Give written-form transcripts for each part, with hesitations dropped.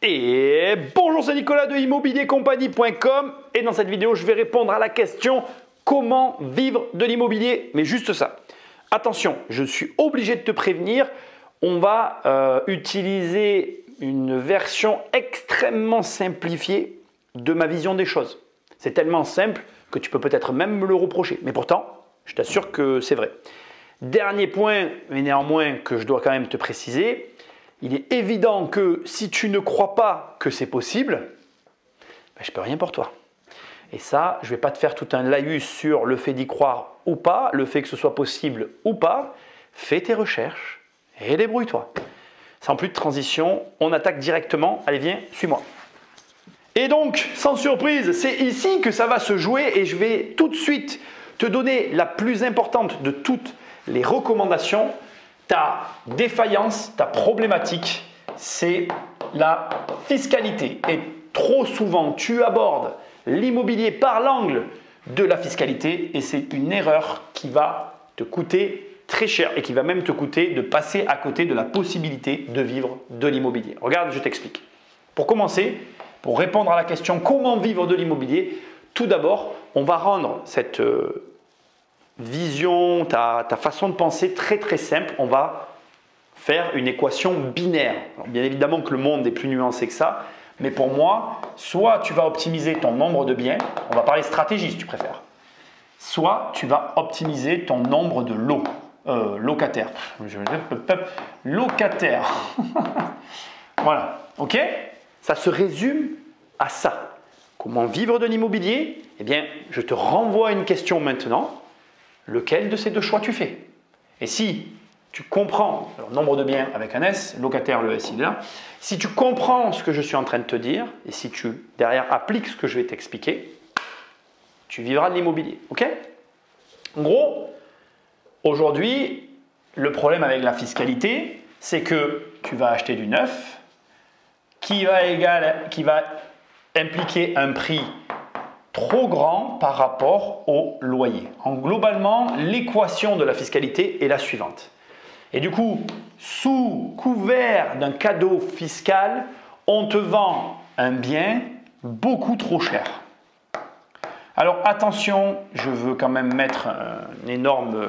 Et bonjour, c'est Nicolas de immobiliercompagnie.com et dans cette vidéo, je vais répondre à la question comment vivre de l'immobilier, mais juste ça. Attention, je suis obligé de te prévenir, on va utiliser une version extrêmement simplifiée de ma vision des choses. C'est tellement simple que tu peux peut-être même me le reprocher, mais pourtant, je t'assure que c'est vrai. Dernier point, mais néanmoins que je dois quand même te préciser, il est évident que si tu ne crois pas que c'est possible, ben je ne peux rien pour toi. Et ça, je ne vais pas te faire tout un laïus sur le fait d'y croire ou pas, le fait que ce soit possible ou pas. Fais tes recherches et débrouille-toi. Sans plus de transition, on attaque directement. Allez, viens, suis-moi. Et donc, sans surprise, c'est ici que ça va se jouer et je vais tout de suite te donner la plus importante de toutes les recommandations. Ta défaillance, ta problématique, c'est la fiscalité. Et trop souvent, tu abordes l'immobilier par l'angle de la fiscalité et c'est une erreur qui va te coûter très cher et qui va même te coûter de passer à côté de la possibilité de vivre de l'immobilier. Regarde, je t'explique. Pour commencer, pour répondre à la question comment vivre de l'immobilier, tout d'abord, on va rendre cette vision, ta façon de penser très simple. On va faire une équation binaire. Alors, bien évidemment que le monde est plus nuancé que ça, mais pour moi, soit tu vas optimiser ton nombre de biens, on va parler stratégie si tu préfères, soit tu vas optimiser ton nombre de lots, locataires. Locataires. Voilà, ok? Ça se résume à ça. Comment vivre de l'immobilier? Eh bien, je te renvoie à une question maintenant. Lequel de ces deux choix tu fais? Et si tu comprends, alors nombre de biens avec un S, locataire, le S il est là, si tu comprends ce que je suis en train de te dire, et si tu derrière appliques ce que je vais t'expliquer, tu vivras de l'immobilier, ok? En gros, aujourd'hui, le problème avec la fiscalité, c'est que tu vas acheter du neuf, qui va impliquer un prix trop grand par rapport au loyer. Globalement, l'équation de la fiscalité est la suivante. Et du coup, sous couvert d'un cadeau fiscal, on te vend un bien beaucoup trop cher. Alors attention, je veux quand même mettre un énorme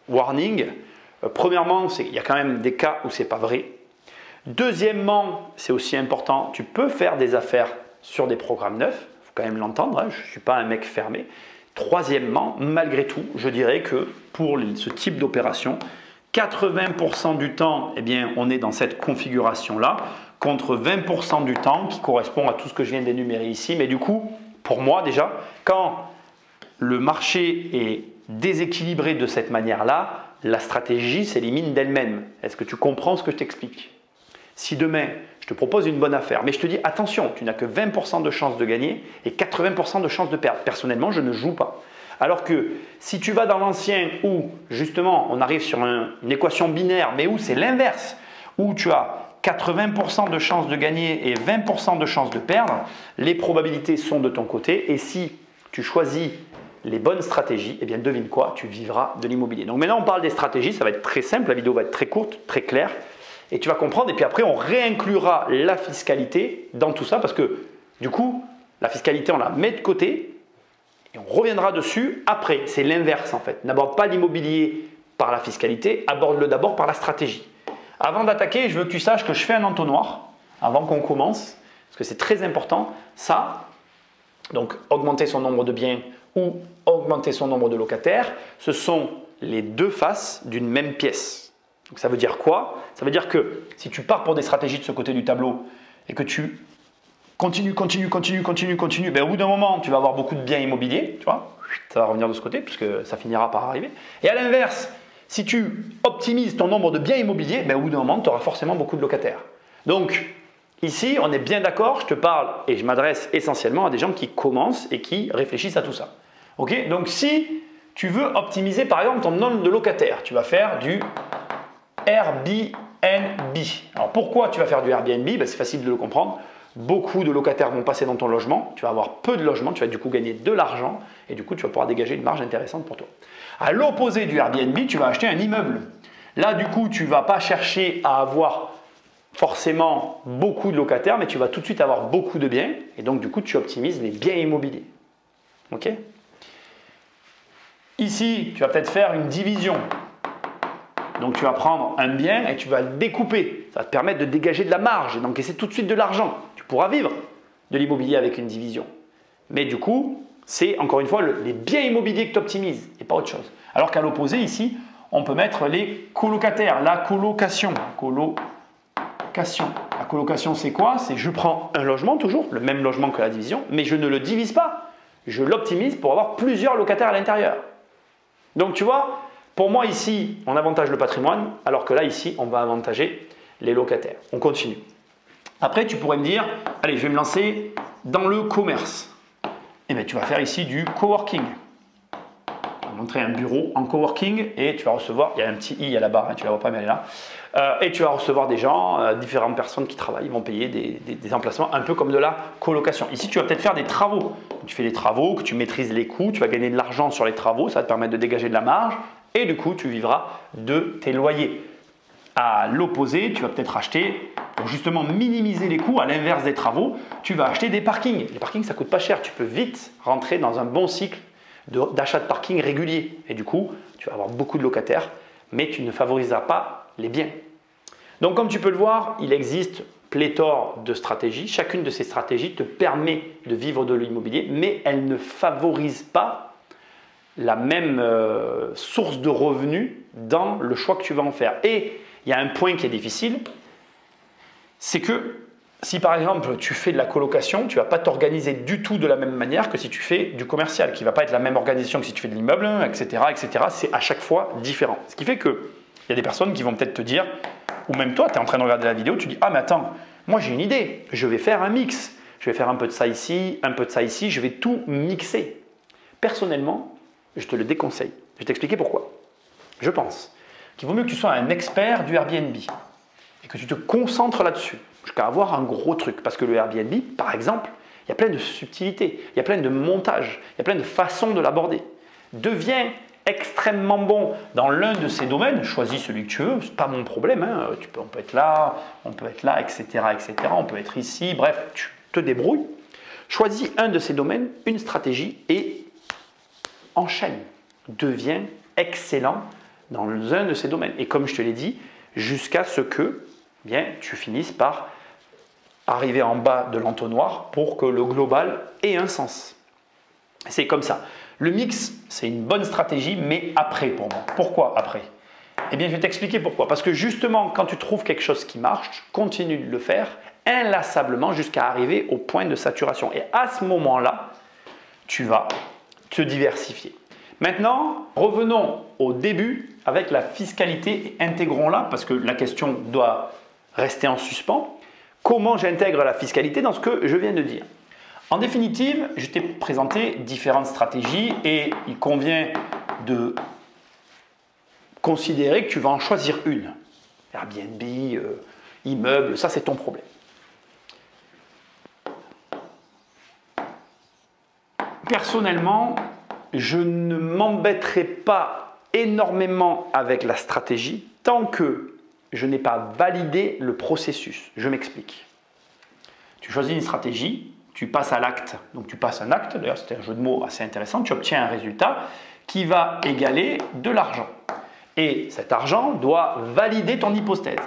warning. Premièrement, il y a quand même des cas où ce n'est pas vrai. Deuxièmement, c'est aussi important, tu peux faire des affaires sur des programmes neufs. Quand même l'entendre, hein, je ne suis pas un mec fermé. Troisièmement, malgré tout, je dirais que pour ce type d'opération, 80% du temps, eh bien, on est dans cette configuration-là, contre 20% du temps qui correspond à tout ce que je viens d'énumérer ici. Mais du coup, pour moi déjà, quand le marché est déséquilibré de cette manière-là, la stratégie s'élimine d'elle-même. Est-ce que tu comprends ce que je t'explique? Si demain, je te propose une bonne affaire, mais je te dis attention, tu n'as que 20% de chances de gagner et 80% de chances de perdre. Personnellement, je ne joue pas. Alors que si tu vas dans l'ancien où justement on arrive sur une équation binaire, mais où c'est l'inverse, où tu as 80% de chances de gagner et 20% de chances de perdre, les probabilités sont de ton côté. Et si tu choisis les bonnes stratégies, eh bien devine quoi, tu vivras de l'immobilier. Donc maintenant on parle des stratégies, ça va être très simple, la vidéo va être très courte, très claire. Et tu vas comprendre, et puis après on réinclura la fiscalité dans tout ça parce que du coup, la fiscalité on la met de côté et on reviendra dessus après. C'est l'inverse en fait. N'aborde pas l'immobilier par la fiscalité, aborde-le d'abord par la stratégie. Avant d'attaquer, je veux que tu saches que je fais un entonnoir avant qu'on commence parce que c'est très important. Ça, donc augmenter son nombre de biens ou augmenter son nombre de locataires, ce sont les deux faces d'une même pièce. Donc ça veut dire quoi? Ça veut dire que si tu pars pour des stratégies de ce côté du tableau et que tu continues, ben au bout d'un moment, tu vas avoir beaucoup de biens immobiliers, tu vois, ça va revenir de ce côté puisque ça finira par arriver. Et à l'inverse, si tu optimises ton nombre de biens immobiliers, ben au bout d'un moment, tu auras forcément beaucoup de locataires. Donc ici, on est bien d'accord, je te parle et je m'adresse essentiellement à des gens qui commencent et qui réfléchissent à tout ça. Ok? Donc si tu veux optimiser par exemple ton nombre de locataires, tu vas faire du Airbnb. Alors pourquoi tu vas faire du Airbnb? Ben, c'est facile de le comprendre. Beaucoup de locataires vont passer dans ton logement, tu vas avoir peu de logements, tu vas du coup gagner de l'argent et du coup tu vas pouvoir dégager une marge intéressante pour toi. À l'opposé du Airbnb, tu vas acheter un immeuble. Là du coup tu ne vas pas chercher à avoir forcément beaucoup de locataires, mais tu vas tout de suite avoir beaucoup de biens. Et donc, du coup, tu optimises les biens immobiliers. OK? Ici, tu vas peut-être faire une division. Donc, tu vas prendre un bien et tu vas le découper. Ça va te permettre de dégager de la marge et d'encaisser tout de suite de l'argent. Tu pourras vivre de l'immobilier avec une division. Mais du coup, c'est encore une fois les biens immobiliers que tu optimises et pas autre chose. Alors qu'à l'opposé, ici, on peut mettre les colocataires, la colocation. La colocation, c'est quoi? C'est je prends un logement, toujours, le même logement que la division, mais je ne le divise pas. Je l'optimise pour avoir plusieurs locataires à l'intérieur. Donc, tu vois, pour moi, ici, on avantage le patrimoine, alors que là, ici, on va avantager les locataires. On continue. Après, tu pourrais me dire, allez, je vais me lancer dans le commerce. Eh bien, tu vas faire ici du coworking. On va montrer un bureau en coworking et tu vas recevoir, il y a un petit i à la barre, hein, tu ne la vois pas, mais elle est là. Et tu vas recevoir des gens, différentes personnes qui travaillent, ils vont payer des emplacements un peu comme de la colocation. Ici, tu vas peut-être faire des travaux. Tu fais des travaux, que tu maîtrises les coûts, tu vas gagner de l'argent sur les travaux, ça va te permettre de dégager de la marge et du coup, tu vivras de tes loyers. À l'opposé, tu vas peut-être acheter, pour justement minimiser les coûts, à l'inverse des travaux, tu vas acheter des parkings. Les parkings, ça ne coûte pas cher. Tu peux vite rentrer dans un bon cycle d'achat de parking régulier. Et du coup, tu vas avoir beaucoup de locataires, mais tu ne favoriseras pas les biens. Donc, comme tu peux le voir, il existe pléthore de stratégies. Chacune de ces stratégies te permet de vivre de l'immobilier, mais elle ne favorise pas la même source de revenus dans le choix que tu vas en faire. Et il y a un point qui est difficile, c'est que si par exemple tu fais de la colocation, tu ne vas pas t'organiser du tout de la même manière que si tu fais du commercial, qui ne va pas être la même organisation que si tu fais de l'immeuble, etc., etc. C'est à chaque fois différent. Ce qui fait qu'il y a des personnes qui vont peut-être te dire, ou même toi, tu es en train de regarder la vidéo, tu dis « Ah mais attends, moi j'ai une idée, je vais faire un mix. Je vais faire un peu de ça ici, un peu de ça ici, je vais tout mixer. » Personnellement, je te le déconseille. Je vais t'expliquer pourquoi. Je pense qu'il vaut mieux que tu sois un expert du Airbnb et que tu te concentres là-dessus jusqu'à avoir un gros truc. Parce que le Airbnb, par exemple, il y a plein de subtilités, il y a plein de montages, il y a plein de façons de l'aborder. Deviens extrêmement bon dans l'un de ces domaines, choisis celui que tu veux, c'est pas mon problème. Hein. On peut être là, etc., etc. On peut être ici, bref, tu te débrouilles. Choisis un de ces domaines, une stratégie et enchaîne. Deviens excellent dans un de ces domaines. Et comme je te l'ai dit, jusqu'à ce que tu finisses par arriver en bas de l'entonnoir pour que le global ait un sens. C'est comme ça. Le mix, c'est une bonne stratégie, mais après pour moi. Pourquoi après? Eh bien, je vais t'expliquer pourquoi. Parce que justement, quand tu trouves quelque chose qui marche, continue de le faire inlassablement jusqu'à arriver au point de saturation. Et à ce moment-là, tu vas te diversifier. Maintenant, revenons au début avec la fiscalité et intégrons-la parce que la question doit rester en suspens. Comment j'intègre la fiscalité dans ce que je viens de dire? En définitive, je t'ai présenté différentes stratégies et il convient de considérer que tu vas en choisir une. Airbnb, immeuble, ça c'est ton problème. Personnellement, je ne m'embêterai pas énormément avec la stratégie tant que je n'ai pas validé le processus. Je m'explique. Tu choisis une stratégie, tu passes à l'acte. Donc tu passes un acte, d'ailleurs c'était un jeu de mots assez intéressant, tu obtiens un résultat qui va égaler de l'argent. Et cet argent doit valider ton hypothèse.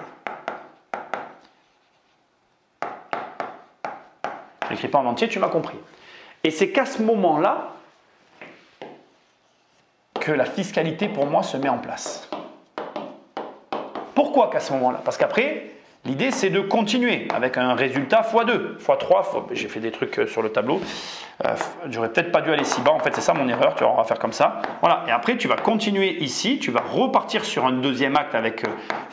Je n'écris pas en entier, tu m'as compris. Et c'est qu'à ce moment-là que la fiscalité pour moi se met en place. Pourquoi qu'à ce moment-là? Parce qu'après, l'idée c'est de continuer avec un résultat x2, x3, j'ai fait des trucs sur le tableau, j'aurais peut-être pas dû aller si bas, en fait c'est ça mon erreur, tu vas faire comme ça. Voilà, et après tu vas continuer ici, tu vas repartir sur un deuxième acte avec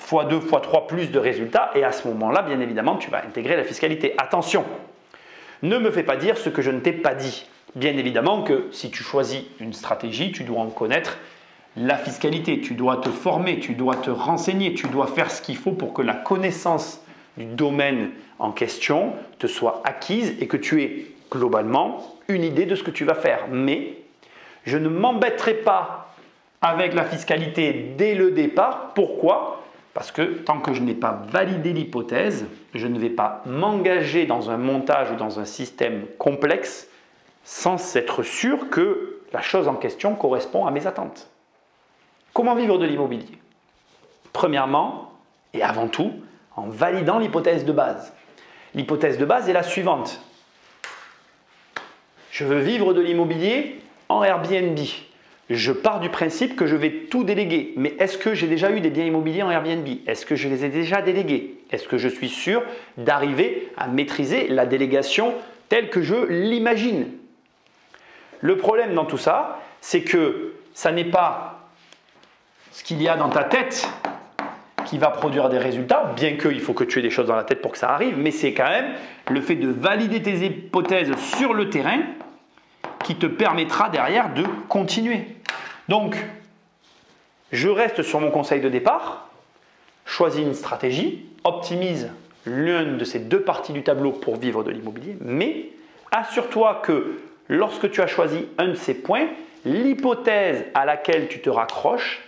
x2, x3 plus de résultats, et à ce moment-là, bien évidemment, tu vas intégrer la fiscalité. Attention, ne me fais pas dire ce que je ne t'ai pas dit. Bien évidemment que si tu choisis une stratégie, tu dois en connaître la fiscalité, tu dois te former, tu dois te renseigner, tu dois faire ce qu'il faut pour que la connaissance du domaine en question te soit acquise et que tu aies globalement une idée de ce que tu vas faire. Mais je ne m'embêterai pas avec la fiscalité dès le départ. Pourquoi? Parce que tant que je n'ai pas validé l'hypothèse, je ne vais pas m'engager dans un montage ou dans un système complexe sans être sûr que la chose en question correspond à mes attentes. Comment vivre de l'immobilier? Premièrement, et avant tout, en validant l'hypothèse de base. L'hypothèse de base est la suivante. Je veux vivre de l'immobilier en Airbnb. Je pars du principe que je vais tout déléguer. Mais est-ce que j'ai déjà eu des biens immobiliers en Airbnb? Est-ce que je les ai déjà délégués? Est-ce que je suis sûr d'arriver à maîtriser la délégation telle que je l'imagine? Le problème dans tout ça, c'est que ça n'est pas ce qu'il y a dans ta tête qui va produire des résultats, bien qu'il faut que tu aies des choses dans la tête pour que ça arrive, mais c'est quand même le fait de valider tes hypothèses sur le terrain qui te permettra derrière de continuer. Donc, je reste sur mon conseil de départ, choisis une stratégie, optimise l'une de ces deux parties du tableau pour vivre de l'immobilier, mais assure-toi que lorsque tu as choisi un de ces points, l'hypothèse à laquelle tu te raccroches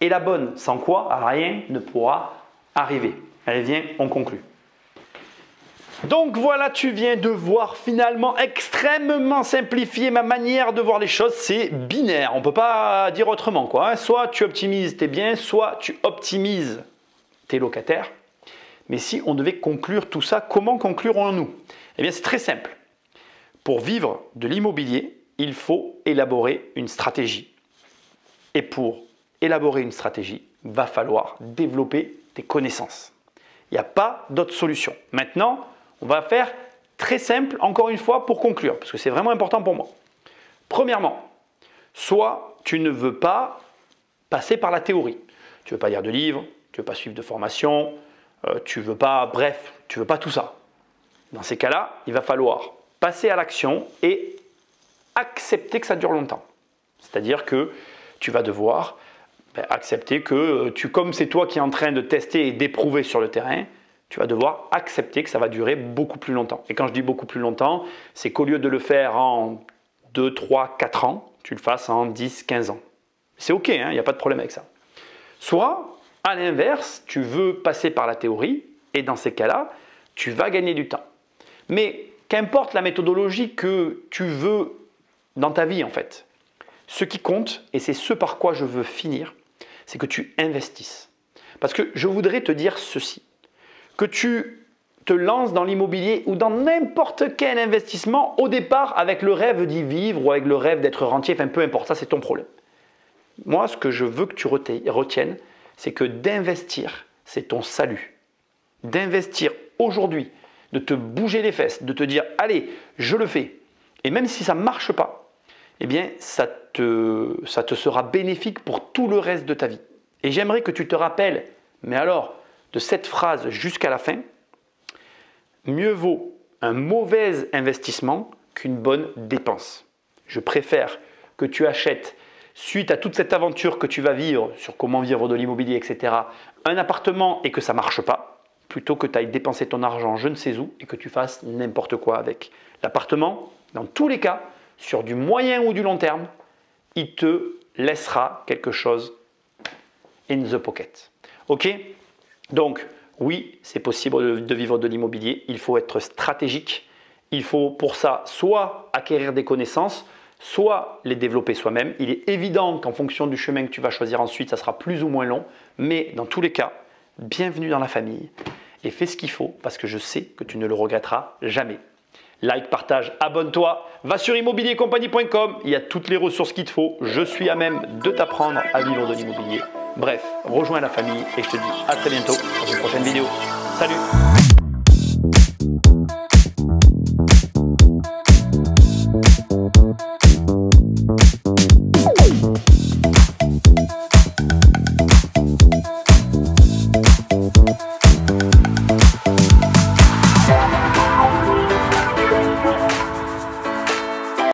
est la bonne, sans quoi rien ne pourra arriver. Allez, viens, on conclut. Donc voilà, tu viens de voir finalement extrêmement simplifier ma manière de voir les choses. C'est binaire, on ne peut pas dire autrement, quoi. Soit tu optimises tes biens, soit tu optimises tes locataires. Mais si on devait conclure tout ça, comment conclurons-nous? Eh bien, c'est très simple. Pour vivre de l'immobilier, il faut élaborer une stratégie. Et pour élaborer une stratégie, il va falloir développer tes connaissances. Il n'y a pas d'autre solution. Maintenant, on va faire très simple, encore une fois, pour conclure, parce que c'est vraiment important pour moi. Premièrement, soit tu ne veux pas passer par la théorie. Tu ne veux pas lire de livres, tu ne veux pas suivre de formation, tu ne veux pas, bref, tu ne veux pas tout ça. Dans ces cas-là, il va falloir passer à l'action et accepter que ça dure longtemps. C'est-à-dire que tu vas devoir accepter que, comme c'est toi qui es en train de tester et d'éprouver sur le terrain, tu vas devoir accepter que ça va durer beaucoup plus longtemps. Et quand je dis beaucoup plus longtemps, c'est qu'au lieu de le faire en 2, 3, 4 ans, tu le fasses en 10, 15 ans. C'est OK, il n'y a pas de problème avec ça. Soit, à l'inverse, tu veux passer par la théorie et dans ces cas-là, tu vas gagner du temps. Mais qu'importe la méthodologie que tu veux dans ta vie en fait, ce qui compte, et c'est ce par quoi je veux finir, c'est que tu investisses. Parce que je voudrais te dire ceci, que tu te lances dans l'immobilier ou dans n'importe quel investissement au départ avec le rêve d'y vivre ou avec le rêve d'être rentier, enfin peu importe, ça c'est ton problème. Moi, ce que je veux que tu retiennes, c'est que d'investir, c'est ton salut. D'investir aujourd'hui, de te bouger les fesses, de te dire « allez, je le fais ». Et même si ça ne marche pas, eh bien, ça te sera bénéfique pour tout le reste de ta vie. Et j'aimerais que tu te rappelles, mais alors, de cette phrase jusqu'à la fin, mieux vaut un mauvais investissement qu'une bonne dépense. Je préfère que tu achètes, suite à toute cette aventure que tu vas vivre sur comment vivre de l'immobilier, etc., un appartement et que ça ne marche pas, plutôt que tu ailles dépenser ton argent je ne sais où et que tu fasses n'importe quoi avec. L'appartement, dans tous les cas, sur du moyen ou du long terme, il te laissera quelque chose in the pocket. Ok? Donc, oui, c'est possible de vivre de l'immobilier. Il faut être stratégique. Il faut pour ça soit acquérir des connaissances, soit les développer soi-même. Il est évident qu'en fonction du chemin que tu vas choisir ensuite, ça sera plus ou moins long. Mais dans tous les cas, bienvenue dans la famille et fais ce qu'il faut parce que je sais que tu ne le regretteras jamais. Like, partage, abonne-toi, va sur immobiliercompagnie.com, il y a toutes les ressources qu'il te faut. Je suis à même de t'apprendre à vivre de l'immobilier. Bref, rejoins la famille et je te dis à très bientôt dans une prochaine vidéo. Salut!